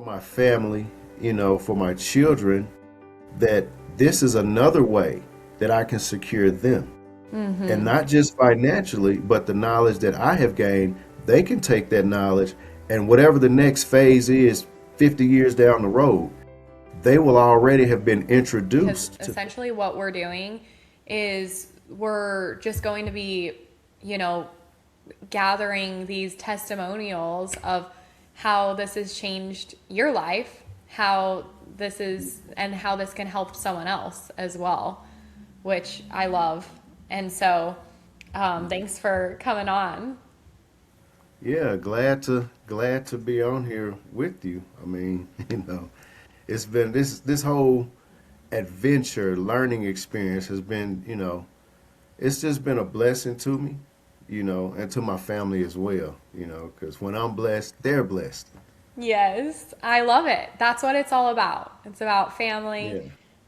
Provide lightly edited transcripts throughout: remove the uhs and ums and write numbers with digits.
my family, for my children, that this is another way that I can secure them. And Mm-hmm. not just financially, but the knowledge that I have gained, they can take that knowledge and whatever the next phase is 50 years down the road, they will already have been Because introduced to that. essentially what we're doing is we're just going to be, you know, gathering these testimonials of how this has changed your life, how this is, and how this can help someone else as well, which I love. And so, thanks for coming on. Yeah, glad to be on here with you. I mean, it's been this whole adventure learning experience has been, it's just been a blessing to me, and to my family as well, because when I'm blessed, they're blessed. Yes, I love it. That's what it's all about. It's about family. Yeah.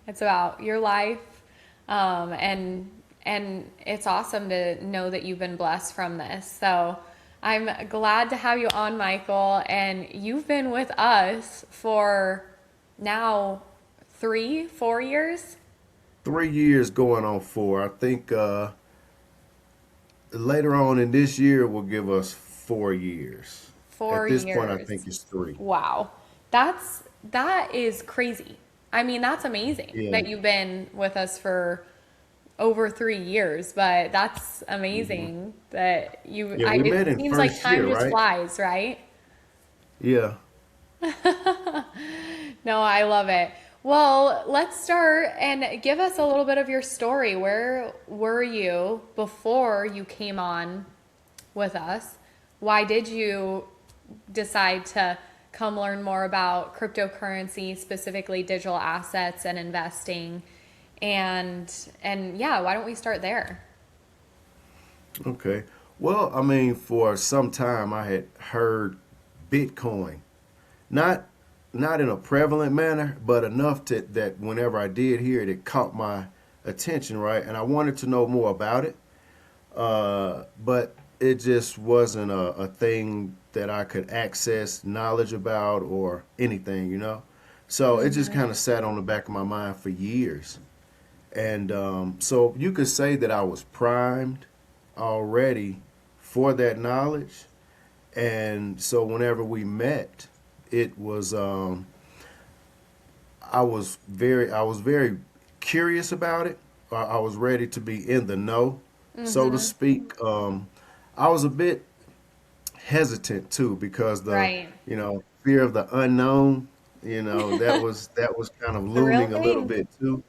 It's about your life, and it's awesome to know that you've been blessed from this. So I'm glad to have you on, Michael. And you've been with us for now 3, 4 years. 3 years going on four. I think later on in this year will give us 4 years. At Four this point, I think years. it's three. Wow, that is crazy. I mean, that's amazing Yeah. that you've been with us for over 3 years, but that's Hmm. amazing that you, Yeah, we met it in seems like first year, time just right? flies, right? Yeah. No, I love it. Well, let's start and give us a little bit of your story. Where were you before you came on with us? Why did you decide to come learn more about cryptocurrency, specifically digital assets and investing? And yeah, why don't we start there? Okay. Well, I mean, for some time I had heard Bitcoin, not not in a prevalent manner, but enough that whenever I did hear it, it caught my attention, right? And I wanted to know more about it, but it just wasn't a thing that I could access knowledge about or anything. So it just kind Mm-hmm. of sat on the back of my mind for years. And so you could say that I was primed already for that knowledge. And so whenever we met, it was I was very curious about it. I was ready to be in the know, so to Mm-hmm. speak. I was a bit hesitant too because the Right. fear of the unknown, that was kind of The real looming a little thing. bit too.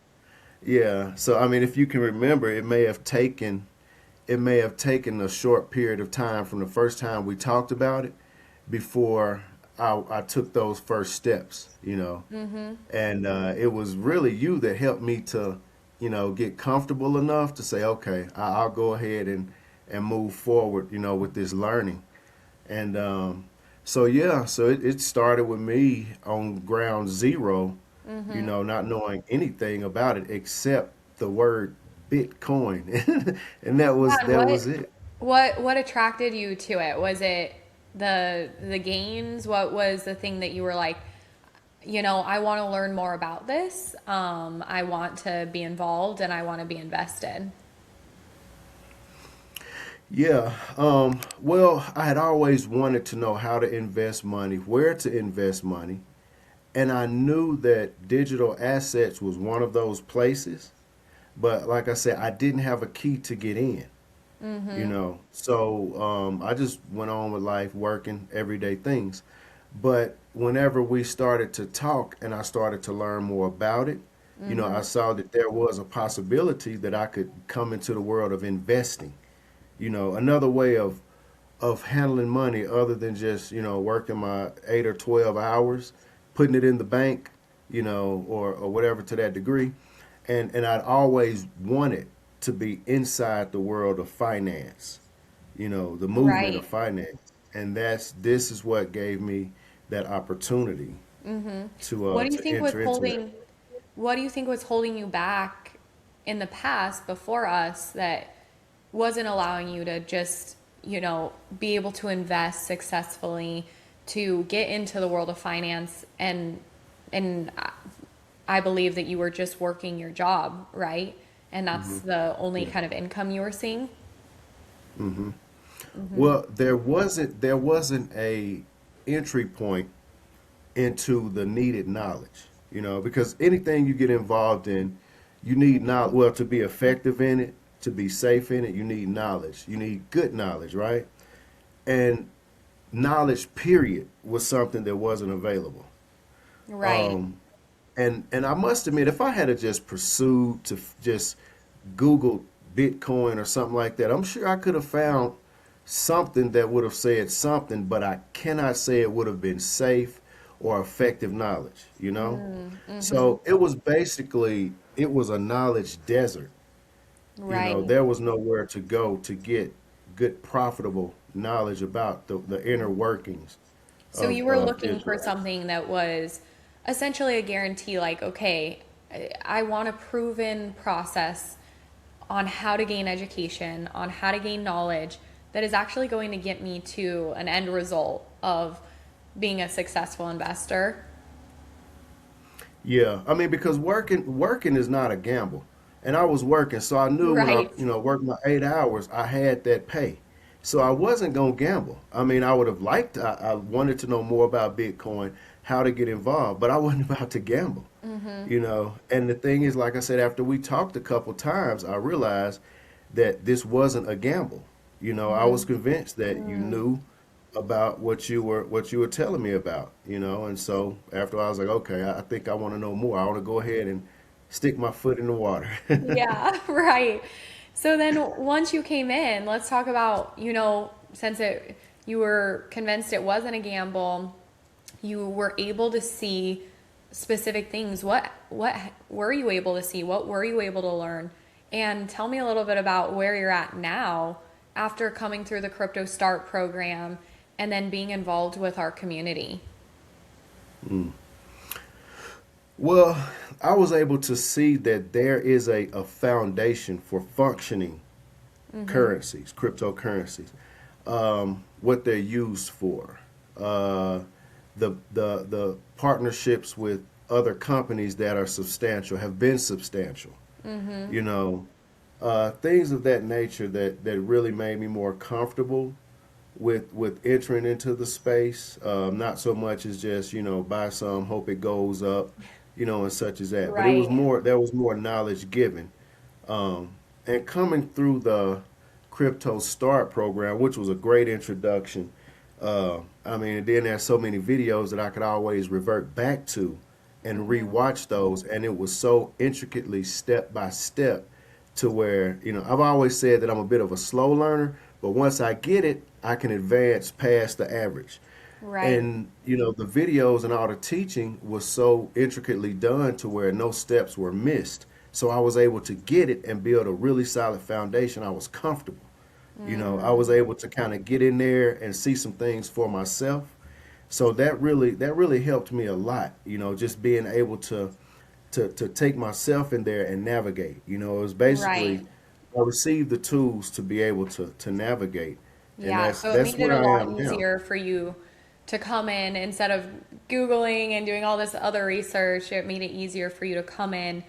Yeah. So I mean, if you can remember, it may have taken a short period of time from the first time we talked about it before I took those first steps. Mm-hmm. And it was really you that helped me to, get comfortable enough to say, okay, I'll go ahead and move forward, with this learning. And so yeah, so it started with me on ground zero, Mm-hmm. not knowing anything about it except the word Bitcoin, and that Yeah, was and that was it. what attracted you to it? Was it the gains? What was the thing that you were like, I want to learn more about this. I want to be involved and I want to be invested. Yeah. Well, I had always wanted to know how to invest money, where to invest money, and I knew that digital assets was one of those places. But like I said, I didn't have a key to get in. Mm-hmm. So I just went on with life, working everyday things. But whenever we started to talk and I started to learn more about it, I Mm-hmm. saw that there was a possibility that I could come into the world of investing. Another way of handling money other than just working my 8 or 12 hours, putting it in the bank, or whatever to that degree. And I'd always wanted to be inside the world of finance, the movement of Right. finance, and this is what gave me that opportunity Mm-hmm. to What uh do you to think was enter into that. holding what do you think was holding you back in the past before us that wasn't allowing you to just, be able to invest successfully, to get into the world of finance, and I believe that you were just working your job, right? And that's Hmm. the only Yeah. kind of income you were seeing. Hmm. Hmm. Well, there wasn't a entry point into the needed knowledge, because anything you get involved in, you need knowledge. Well, to be effective in it, to be safe in it, you need knowledge. You need good knowledge, right? And knowledge, period, was something that wasn't available. Right. Um, and I must admit, if I had to just pursued to just Google Bitcoin or something like that, I'm sure I could have found something that would have said something, but I cannot say it would have been safe or effective knowledge. Mm-hmm. So it was a knowledge desert. Right. There was nowhere to go to get good, profitable knowledge about the inner workings So you were of looking for Israel. something that was essentially a guarantee, like, okay, I want a proven process on how to gain education, on how to gain knowledge that is actually going to get me to an end result of being a successful investor. Yeah, I mean, because working is not a gamble, and I was working, so I knew when I Right. worked my 8 hours, I had that pay, so I wasn't gonna gamble. I mean, I would have liked, I wanted to know more about Bitcoin, how to get involved, but I wasn't about to gamble, Mm-hmm. And the thing is, like I said, after we talked a couple times, I realized that this wasn't a gamble. I was Mm-hmm. convinced that you Mm. knew about what you were telling me about. And so after I was like, okay, I think I want to know more. I want to go ahead and stick my foot in the water. Yeah, right. So then once you came in, let's talk about, since you were convinced it wasn't a gamble, you were able to see specific things. What were you able to see? What were you able to learn? And tell me a little bit about where you're at now after coming through the Crypto Start program and then being involved with our community. Mm. Well, I was able to see that there is a foundation for functioning Mhm. currencies, cryptocurrencies, what they're used for, the partnerships with other companies that are substantial, have been substantial, Mhm. you know, things of that nature that really made me more comfortable with entering into the space. Not so much as just buy some, hope it goes up, and such as that. But it was Right. more there was more knowledge given, and coming through the Crypto Start program, which was a great introduction. I mean, and then there's so many videos that I could always revert back to and Mhm. rewatch those, and it was so intricately step by step to where I've always said that I'm a bit of a slow learner, but once I get it, I can advance past the average. Right. And the videos and all the teaching was so intricately done to where no steps were missed. So I was able to get it and build a really solid foundation. I was comfortable. I was Mm. able to kind of get in there and see some things for myself. So that really helped me a lot. Just being able to take myself in there and navigate. It was basically Right. I received the tools to be able to navigate, and Yeah, that's so it that's made it where a I lot am now. easier for you to come in instead of Googling and doing all this other research. It made it easier for you to come in,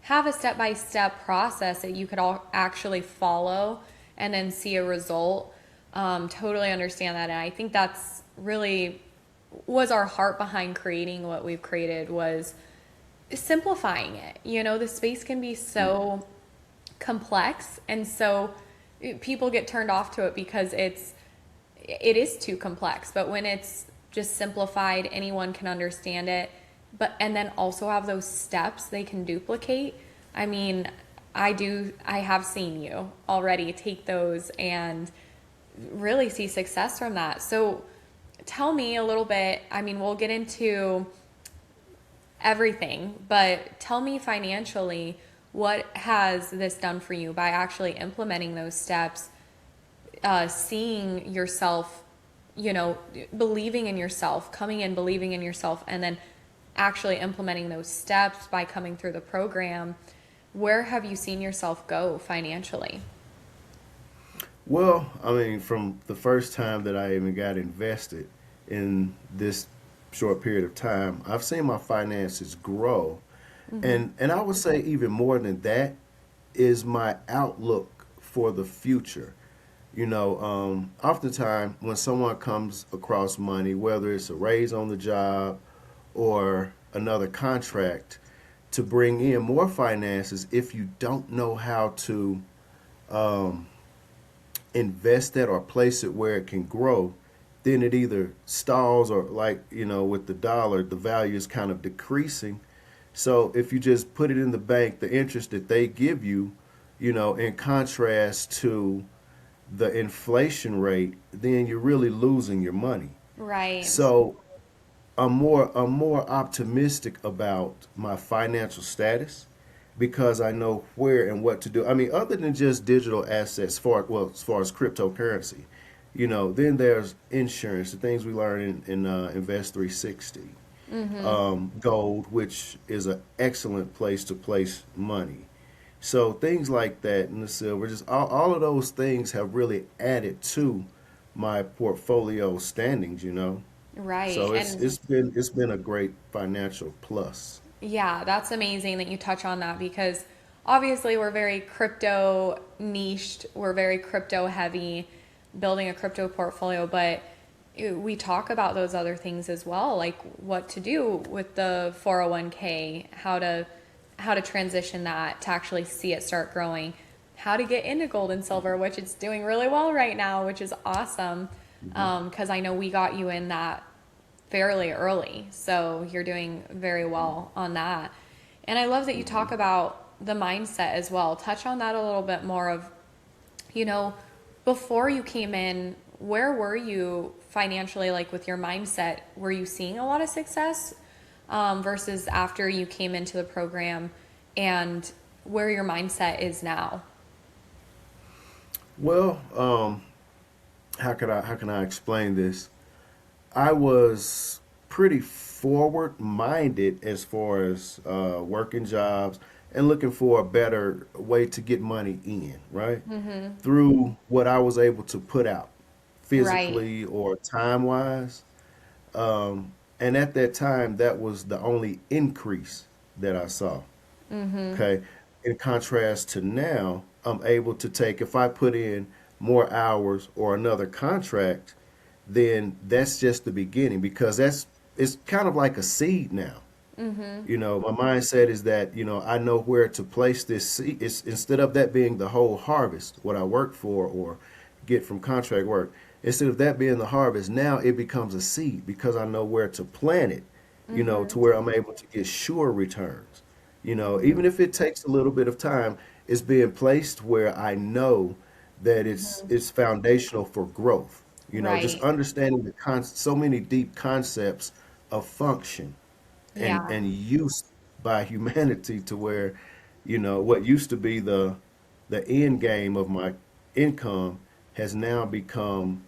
have a step-by-step process that you could all actually follow and then see a result. Totally understand that. And I think that's really was our heart behind creating what we've created was simplifying it. The space can be so complex, and so people get turned off to it because it is too complex. But when it's just simplified, anyone can understand it, but and then also have those steps they can duplicate. I mean, I have seen you already take those and really see success from that. So tell me a little bit. I mean, we'll get into everything, but tell me financially, what has this done for you by actually implementing those steps, seeing yourself, believing in yourself, coming in believing in yourself, and then actually implementing those steps by coming through the program. Where have you seen yourself go financially? Well, I mean, from the first time that I even got invested, in this short period of time. I've seen my finances grow. And I would say even more than that is my outlook for the future. Oftentimes when someone comes across money, whether it's a raise on the job or another contract, to bring in more finances, if you don't know how to invest it or place it where it can grow, then it either stalls or, like, with the dollar, the value is kind of decreasing. So if you just put it in the bank, the interest that they give you, in contrast to the inflation rate, then you're really losing your money. Right. So I'm more optimistic about my financial status because I know where and what to do. I mean, other than just digital assets, as far as cryptocurrency, then there's insurance, the things we learn in Invest 360, gold, which is an excellent place to place money. So things like that and the silver, just all of those things have really added to my portfolio standings. Right. So it's And it's been it's been a great financial plus. yeah, that's amazing that you touch on that because obviously we're very crypto niched, we're very crypto heavy, building a crypto portfolio, but we talk about those other things as well, like what to do with the 401k, how to transition that to actually see it start growing, how to get into gold and silver, which it's doing really well right now, which is awesome. Because I know we got you in that fairly early. So you're doing very well on that. And I love that you talk about the mindset as well. Touch on that a little bit more of, you know, before you came in, where were you financially, like with your mindset? Were you seeing a lot of success versus after you came into the program and where your mindset is now? Well, how can I explain this? I was pretty forward minded as far as working jobs and looking for a better way to get money in, right? Through what I was able to put out Right. physically or time wise. And at that time, that was the only increase that I saw. Okay. In contrast to now, I'm able to take, if I put in more hours or another contract, then that's just the beginning because it's kind of like a seed now. My mindset is that, I know where to place this seed. It's instead of that being the whole harvest, what I work for or get from contract work, instead of that being the harvest, now it becomes a seed because I know where to plant it, to where I'm able to get sure returns. Even if it takes a little bit of time, it's being placed where I know that it's foundational for growth. Just Right. understanding so many deep concepts of function and Yeah. and use by humanity to where, what used to be the end game of my income has now become,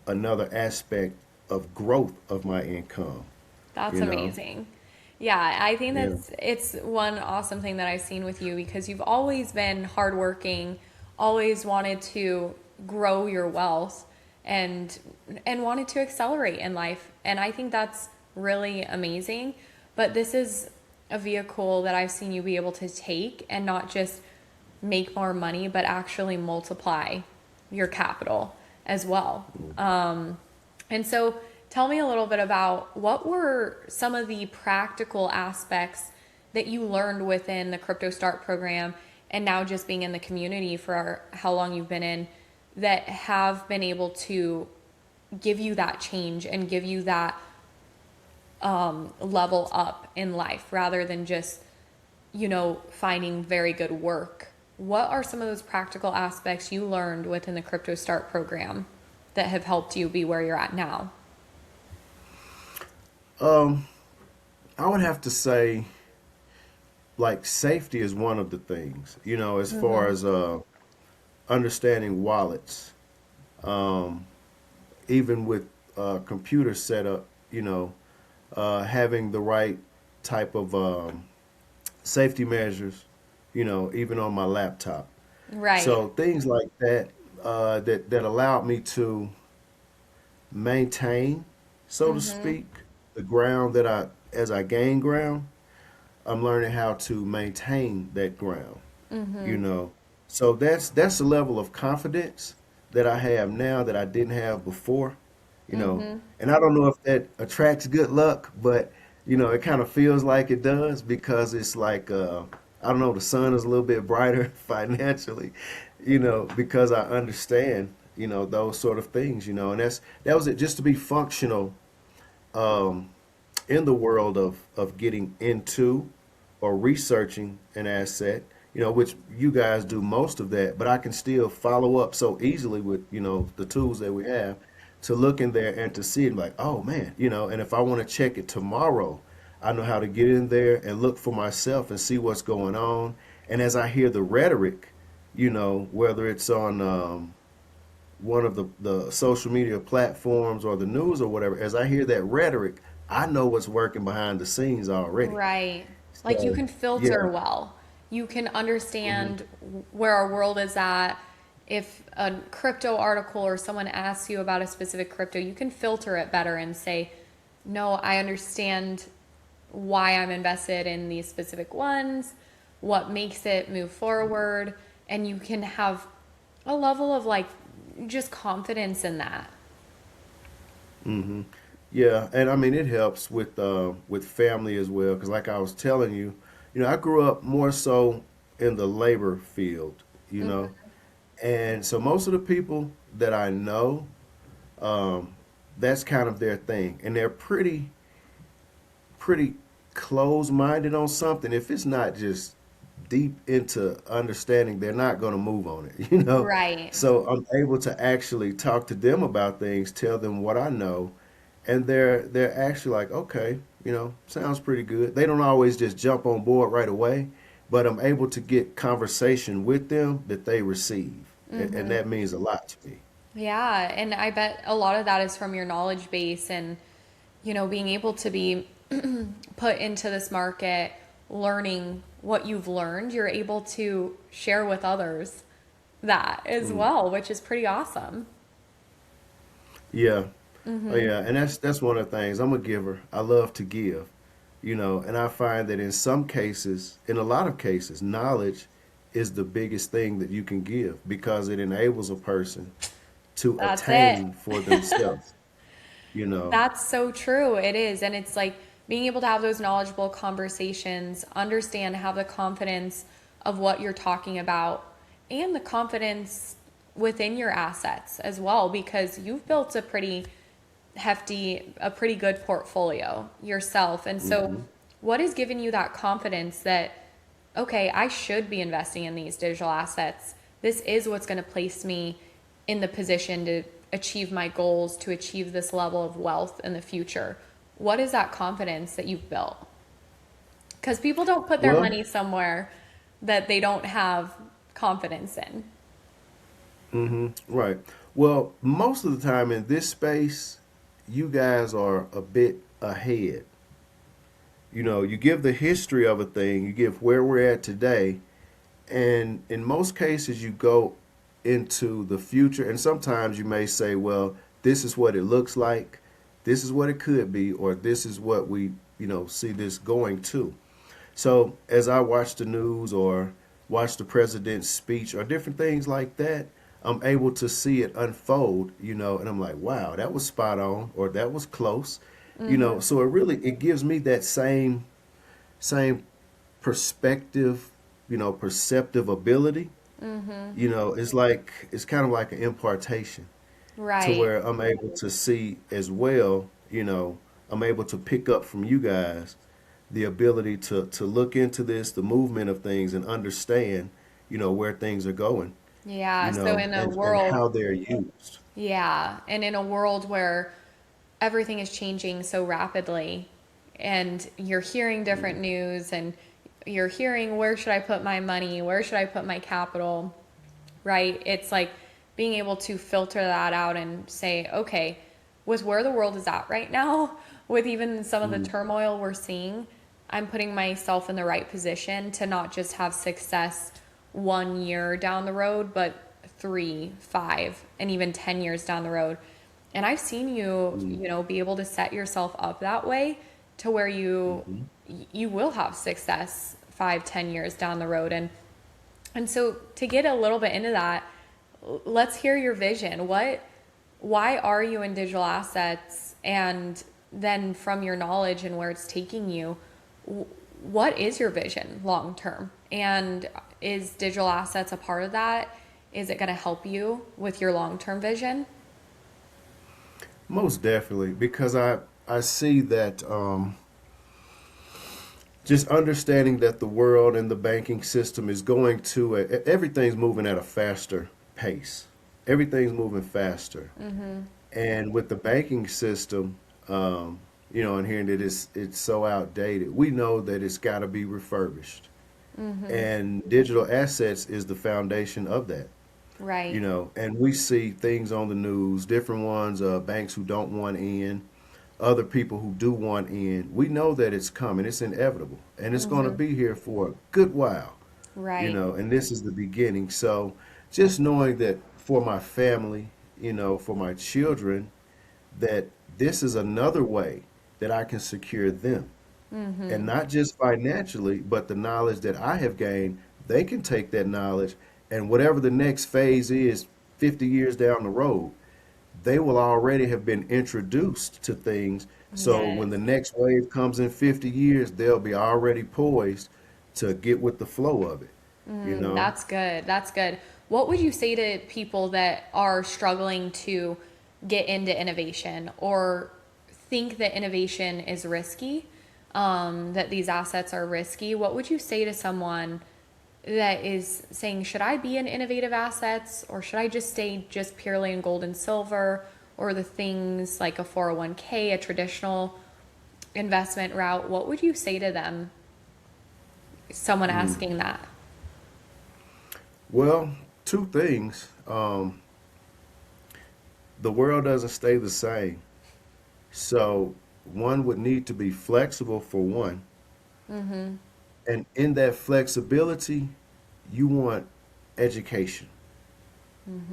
another aspect of growth of my income, That's you know. amazing. Yeah, I think Yeah. that's it's one awesome thing that I've seen with you because you've always been hardworking, always wanted to grow your wealth and wanted to accelerate in life. And I think that's really amazing. But this is a vehicle that I've seen you be able to take and not just make more money, but actually multiply your capital as well. And so tell me a little bit about what were some of the practical aspects that you learned within the CryptoStart program and now just being in the community for how long you've been in that have been able to give you that change and give you that level up in life rather than just, finding very good work. What are some of those practical aspects you learned within the CryptoStart program that have helped you be where you're at now? I would have to say, like, safety is one of the things, as far as understanding wallets, even with computer setup, having the right type of safety measures, even on my laptop. Right. So things like that, that allowed me to maintain. so to speak, the ground that as I gain ground, I'm learning how to maintain that ground, you know. So that's the level of confidence that I have now that I didn't have before, you know. And I don't know if that attracts good luck, but it kind of feels like it does because it's like I don't know, the sun is a little bit brighter financially, because I understand, those sort of things, and that was it just to be functional um, in the world of getting into or researching an asset, which you guys do most of that, but I can still follow up so easily with, the tools that we have to look in there and to see it like, oh man, and if I want to check it tomorrow, I know how to get in there and look for myself and see what's going on. And as I hear the rhetoric, whether it's on one of the social media platforms or the news or whatever, as I hear that rhetoric, I know what's working behind the scenes already. Right. Like you So, can filter yeah. well. You can Hmm. understand where our world is at. If a crypto article or someone asks you about a specific crypto, you can filter it better and say, no, I understand why I'm invested in these specific ones, what makes it move forward, and you can have a level of like just confidence in that. Hmm. Yeah, and I mean it helps with family as well because like I was telling you, I grew up more so in the labor field, you know. And so most of the people that I know, um, that's kind of their thing, and they're pretty close-minded on something. If it's not just deep into understanding, they're not going to move on it, you know. Right. So I'm able to actually talk to them about things, tell them what I know, and they're actually like, okay, sounds pretty good. They don't always just jump on board right away, but I'm able to get conversation with them that they receive, and that means a lot to me. Yeah, and I bet a lot of that is from your knowledge base and, being able to be put into this market, learning what you've learned, you're able to share with others that as Mm. well, which is pretty awesome. Yeah. Oh yeah, and that's one of the things. I'm a giver. I love to give, and I find that in some cases, in a lot of cases, knowledge is the biggest thing that you can give because it enables a person to That's it. attain for themselves, you know. That's so true. It is. And it's like being able to have those knowledgeable conversations, understand, have the confidence of what you're talking about, and the confidence within your assets as well, because you've built a pretty good portfolio yourself. And so, Hmm. what has given you that confidence that, okay, I should be investing in these digital assets? This is what's going to place me in the position to achieve my goals, to achieve this level of wealth in the future. What is that confidence that you've built? Because people don't put their Well, money somewhere that they don't have confidence in. right. Well, most of the time in this space, you guys are a bit ahead. You give the history of a thing, you give where we're at today, and in most cases, you go into the future. And sometimes you may say, well, this is what it looks like, this is what it could be, or this is what we, see this going to. So as I watch the news or watch the president's speech or different things like that, I'm able to see it unfold, and I'm like, wow, that was spot on, or that was close, So it gives me that same perspective, perceptive ability. It's kind of like an impartation to Right. where I'm able to see as well, I'm able to pick up from you guys the ability to look into this, the movement of things and understand, where things are going, Yeah. So in a and world, how they're used. yeah. And in a world where everything is changing so rapidly and you're hearing different news and you're hearing where should I put my money? Where should I put my capital? Right? It's like being able to filter that out and say, okay, with where the world is at right now, with even some of the Mm. turmoil we're seeing, I'm putting myself in the right position to not just have success 1 year down the road, but 3, 5, and even 10 years down the road. And I've seen you, Mm, be able to set yourself up that way to where mhm. you will have success 5, 10 years down the road. And so to get a little bit into that, let's hear your vision. Why are you in digital assets? And then from your knowledge and where it's taking you, what is your vision long term? And is digital assets a part of that? Is it going to help you with your long term vision? Most definitely, because I see that just understanding that the world and the banking system is going to everything's moving at a faster pace. Everything's moving faster, and with the banking system, and hearing that it's so outdated, we know that it's got to be refurbished, and digital assets is the foundation of that. Right. And we see things on the news, different ones, banks who don't want in, other people who do want in. We know that it's coming, it's inevitable, and it's going to be here for a good while, Right. and this is the beginning. So just knowing that for my family, for my children, that this is another way that I can secure them. And not just financially, but the knowledge that I have gained, they can take that knowledge and whatever the next phase is 50 years down the road, they will already have been introduced to things. So when Yes. the next wave comes in 50 years, they'll be already poised to get with the flow of it, you know? That's good. That's good. What would you say to people that are struggling to get into innovation or think that innovation is risky, that these assets are risky? What would you say to someone that is saying, should I be in innovative assets or should I just stay just purely in gold and silver or the things like a 401k, a traditional investment route? What would you say to them, someone Mm. asking that? Well, two things. The world doesn't stay the same. So one would need to be flexible for one. And in that flexibility, you want education.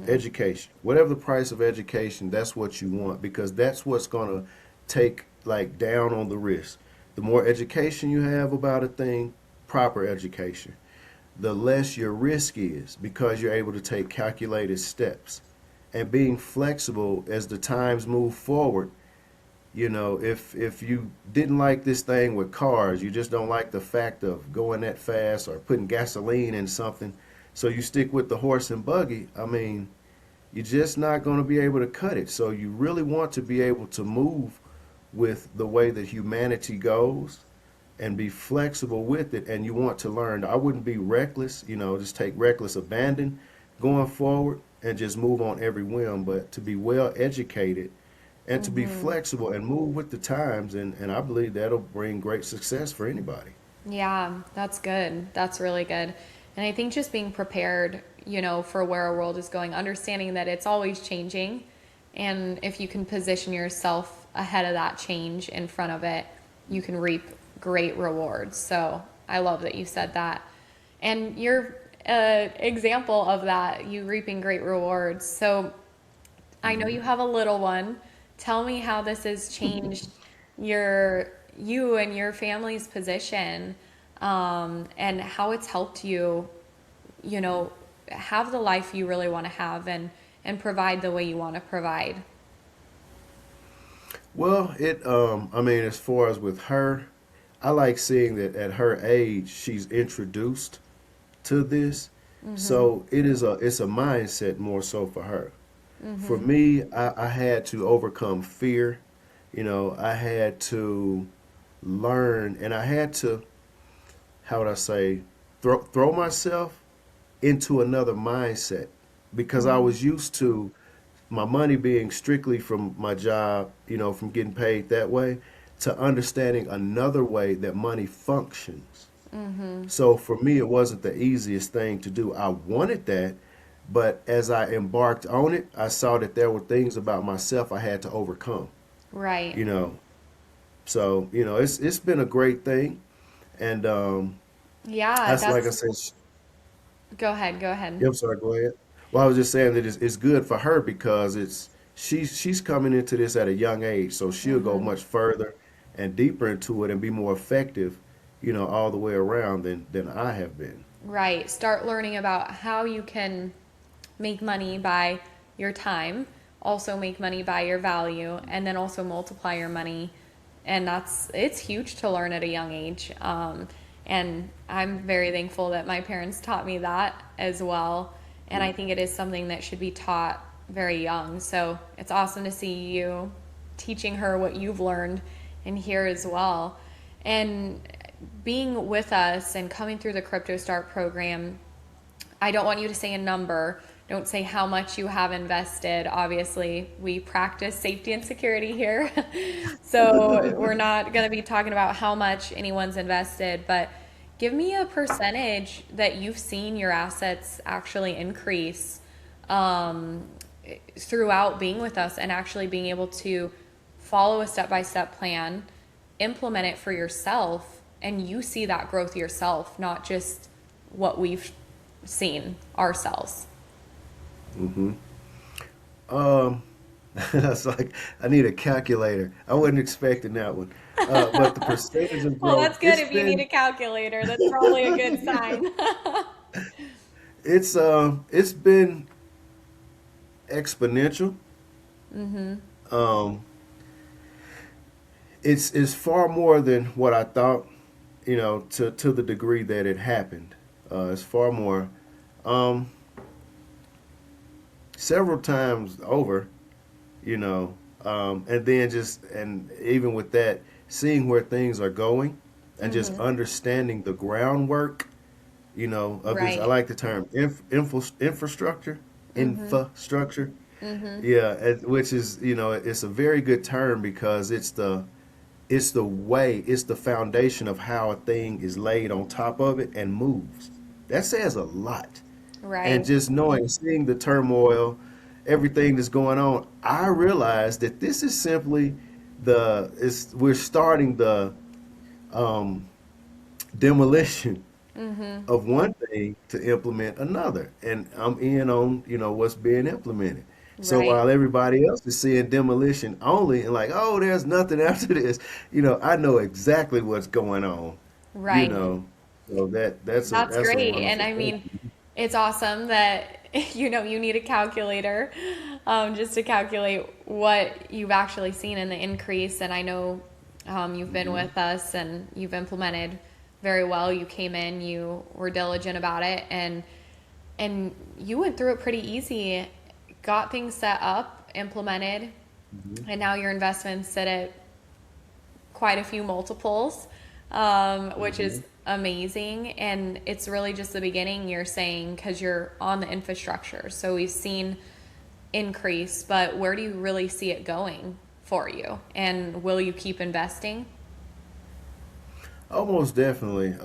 Education. Whatever the price of education, that's what you want because that's what's going to take like down on the risk. The more education you have about a thing, proper education, the less your risk is because you're able to take calculated steps. And being flexible as the times move forward, if you didn't like this thing with cars, you just don't like the fact of going that fast or putting gasoline in something, so you stick with the horse and buggy. I mean, you're just not going to be able to cut it. So you really want to be able to move with the way that humanity goes and be flexible with it. And you want to learn. I wouldn't be reckless, just take reckless abandon going forward and just move on every whim, but to be well educated and to be flexible and move with the times. And I believe that'll bring great success for anybody. Yeah, that's good. That's really good. And I think just being prepared, for where our world is going, understanding that it's always changing. And if you can position yourself ahead of that change in front of it, you can reap great rewards. So I love that you said that. And you're an example of that, you reaping great rewards. So I know you Hmm. have a little one. Tell me how this has changed you and your family's position, and how it's helped you, you know, have the life you really want to have and provide the way you want to provide. Well, I mean, as far as with her, I like seeing that at her age, she's introduced to this. So it's a mindset more so for her. For me, I had to overcome fear. I had to learn and I had to, how would I say, throw myself into another mindset because I was used to my money being strictly from my job, from getting paid that way, to understanding another way that money functions. So for me, it wasn't the easiest thing to do. I wanted that, but as I embarked on it, I saw that there were things about myself I had to overcome. Right. You know, so it's been a great thing, and Yeah, that's like I that's said. go ahead, go ahead. Yeah, I'm sorry. Go ahead. Well, I was just saying that it's good for her because she's coming into this at a young age, so she'll go Hmm. much further and deeper into it and be more effective, all the way around than I have been. Right. Start learning about how you can make money by your time, also make money by your value, and then also multiply your money. And it's huge to learn at a young age. And I'm very thankful that my parents taught me that as well. And I think it is something that should be taught very young. So it's awesome to see you teaching her what you've learned in here as well. And being with us and coming through the CryptoStart program, I don't want you to say a number. Don't say how much you have invested. Obviously, we practice safety and security here. So we're not going to be talking about how much anyone's invested, but give me a percentage that you've seen your assets actually increase um, throughout being with us and actually being able to follow a step by step plan, implement it for yourself, and you see that growth yourself, not just what we've seen ourselves. Hmm. Um, that's like I need a calculator. I wasn't expecting that one. But the percentage of Well, growth, that's good if you need a calculator. That's probably a good sign. it's been exponential. Mm-hmm. Um, it's far more than what I thought. To the degree that it happened, it's far more. Um, Several times over. And then and even with that, seeing where things are going and just Mm-hmm. understanding the groundwork, of this. I Right. like the term infrastructure, Mm-hmm. infrastructure. Mm-hmm. Yeah, which is, it's a very good term because it's the way, it's the foundation of how a thing is laid on top of it and moves. That says a lot. And Right. just knowing, seeing the turmoil, everything that's going on, I realized that this is simply we're starting the um, demolition Mm-hmm. of one thing to implement another, and I'm in on what's being implemented. So Right. while everybody else is seeing demolition only and like, oh, there's nothing after this, I know exactly what's going on. You Right. know, so That's that's a great. And wonderful I mean, thing. it's awesome that you need a calculator just to calculate what you've actually seen in the increase. And I know you've been Hmm. with us and you've implemented very well. You came in, you were diligent about it, and you went through it pretty easy, got things set up, implemented, Hmm. and now your investments sit at quite a few multiples, which Hmm. is amazing. And it's really just the beginning, you're saying, because you're on the infrastructure. So we've seen increase, but where do you really see it going for you? And will you keep investing? Almost definitely.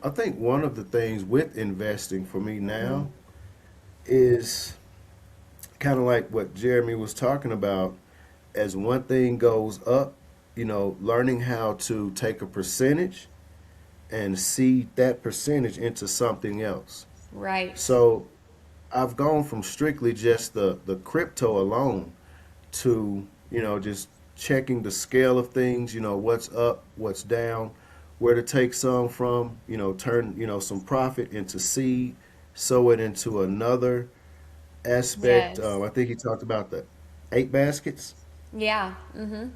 I think one of the things with investing for me Mm-hmm. now is kind of like what Jeremy was talking about. As one thing goes up, learning how to take a percentage and seed that percentage into something else. Right. So I've gone from strictly just the crypto alone to, just checking the scale of things, what's up, what's down, where to take some from, turn, some profit into seed, sow it into another aspect. Yes. I think he talked about the 8 baskets. Yeah. Mm-hmm.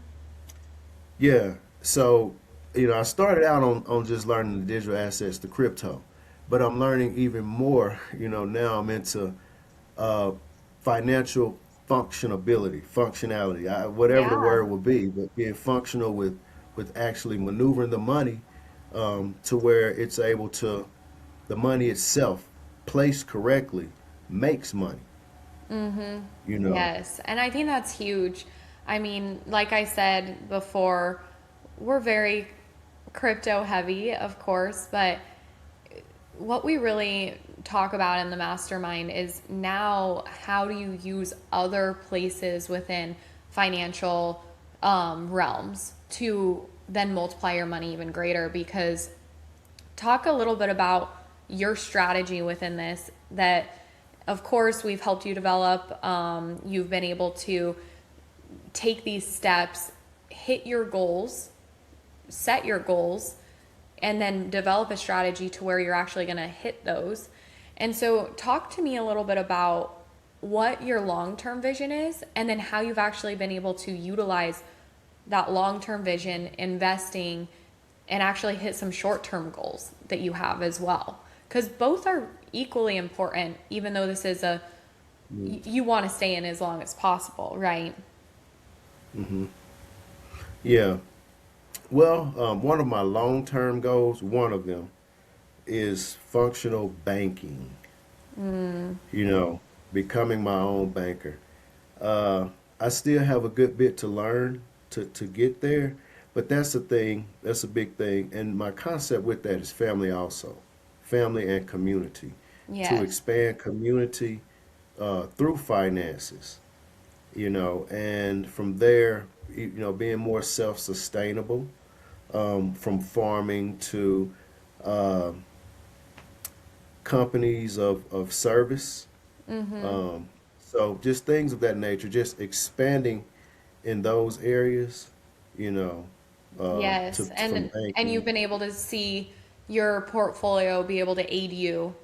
Yeah. So, I started out on just learning the digital assets, the crypto, but I'm learning even more. Now I'm into uh, financial functionality, whatever the Yeah. word will be, but being functional with actually maneuvering the money to where it's able to, the money itself, placed correctly, makes money. Mm-hmm. You know. Yes. And I think that's huge. I mean, like I said before, we're very crypto heavy, of course, but what we really talk about in the mastermind is now how do you use other places within financial realms to then multiply your money even greater, because talk a little bit about your strategy within this that of course we've helped you develop. You've been able to take these steps, hit your goals, set your goals, and then develop a strategy to where you're actually going to hit those. And so, talk to me a little bit about what your long term vision is, and then how you've actually been able to utilize that long term vision, investing, and actually hit some short term goals that you have as well. Because both are equally important, even though this is a you want to stay in as long as possible, right? Yeah. Well, one of my long-term goals, one of them, is functional banking. You know, becoming my own banker. Uh, I still have a good bit to learn to get there, but that's the thing. That's a big thing. And my concept with that is family also, family and community, to Yes. expand community through finances. And from there, being more self-sustainable, from farming to uh, companies of service. So just things of that nature, just expanding in those areas, you know, Yes. from And you've banking. been able to see your portfolio be able to aid you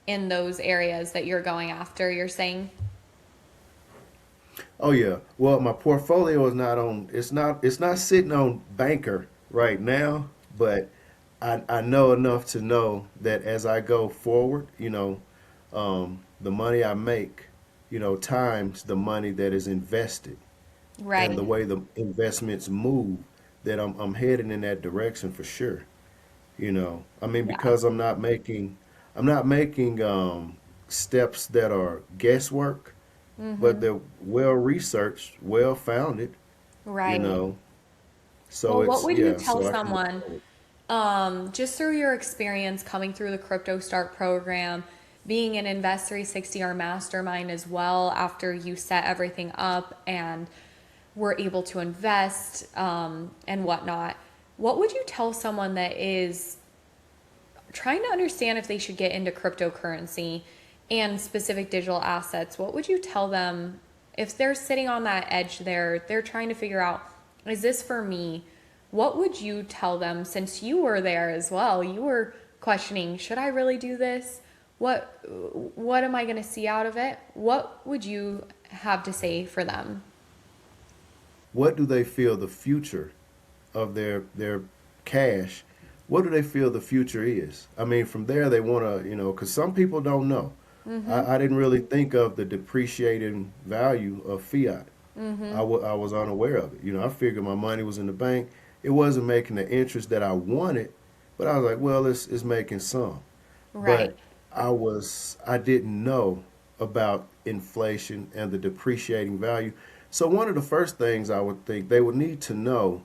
in those areas that you're going after, you're saying? Oh yeah. Well, my portfolio is not on. It's not sitting on banker right now, but I know enough to know that as I go forward, the money I make, times the money that is invested and the Right. way the investments move, that I'm heading in that direction for sure. I mean, Yeah. because I'm not making steps that are guesswork, but Mm-hmm. they're well researched, well founded, you Right. know. So Well, what it's would you yeah, tell so I can move someone, forward. just through your experience coming through the CryptoStart program, being in Invest 360 or Mastermind as well, after you set everything up and were able to invest and whatnot? What would you tell someone that is trying to understand if they should get into cryptocurrency and specific digital assets? What would you tell them if they're sitting on that edge there? They're trying to figure out, is this for me? What would you tell them since you were there as well? You were questioning, should I really do this? What what am I going to see out of it? What would you have to say for them? What do they feel the future of their cash? What do they feel the future is? I mean, from there they want to, because some people don't know. Mhm. I didn't really think of the depreciating value of fiat. Mhm. I was unaware of it. I figured my money was in the bank. It wasn't making the interest that I wanted, but I was like, well, it's making some. Right. But I didn't know about inflation and the depreciating value. So one of the first things I would think they would need to know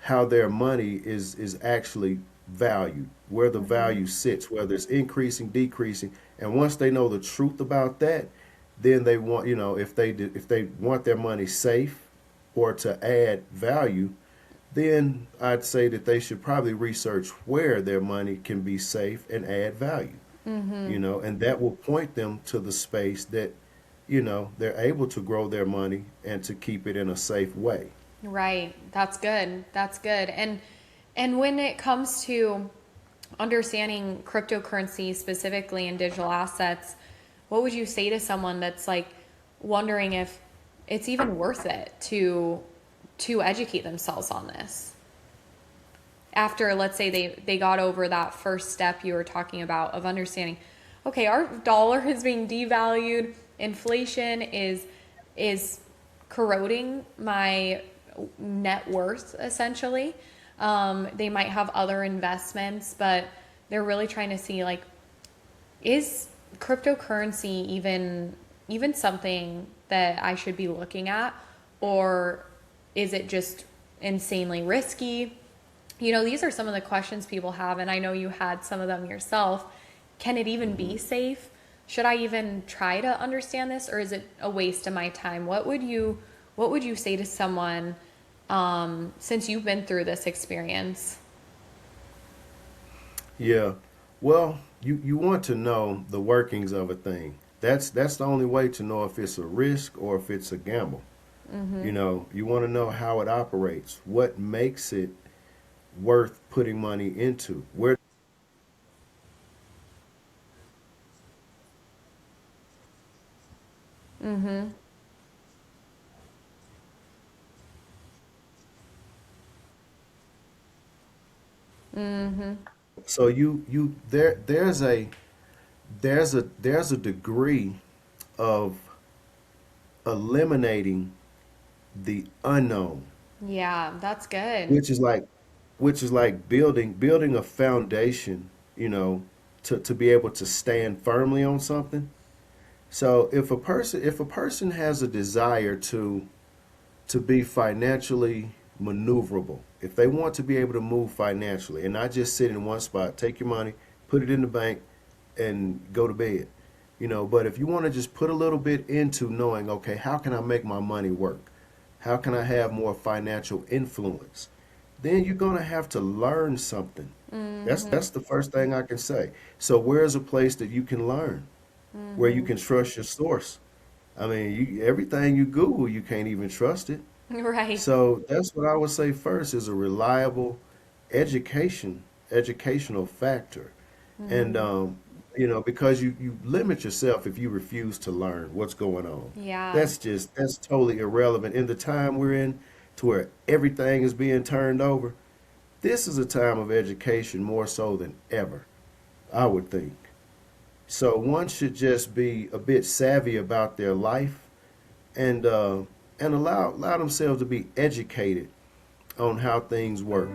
how their money is actually valued, where the Mhm. value sits, whether it's increasing, decreasing. And once they know the truth about that, then they want, if they want their money safe or to add value, then I'd say that they should probably research where their money can be safe and add value, Mhm. and that will point them to the space that, they're able to grow their money and to keep it in a safe way. Right. That's good. That's good. And when it comes to understanding cryptocurrency specifically and digital assets, what would you say to someone that's like wondering if it's even worth it to educate themselves on this? After, let's say, they got over that first step you were talking about of understanding, okay, our dollar is being devalued, inflation is corroding my net worth essentially. They might have other investments, but they're really trying to see, like, is cryptocurrency even something that I should be looking at, or is it just insanely risky? These are some of the questions people have, and I know you had some of them yourself. Can it even be safe? Should I even try to understand this, or is it a waste of my time? What would you say to someone, since you've been through this experience? Yeah. Well, you want to know the workings of a thing. That's the only way to know if it's a risk or if it's a gamble. You know, you want to know how it operates, what makes it worth putting money into. Where so you there's a degree of eliminating the unknown, Yeah, that's good. which is like building a foundation, you know, to be able to stand firmly on something. So if a person has a desire to be financially maneuverable, if they want to be able to move financially and not just sit in one spot, take your money, put it in the bank, and go to bed. You know, but if you want to just put a little bit into knowing, okay, how can I make my money work? How can I have more financial influence? Then you're going to have to learn something. That's the first thing I can say. So where's a place that you can learn, where you can trust your source? I mean, everything you Google, you can't even trust it. Right. So that's what I would say first is a reliable educational factor. And you know, because you limit yourself if you refuse to learn what's going on. Yeah. That's totally irrelevant in the time we're in, to where everything is being turned over. This is a time of education more so than ever, I would think. So one should just be a bit savvy about their life, and allow themselves to be educated on how things work.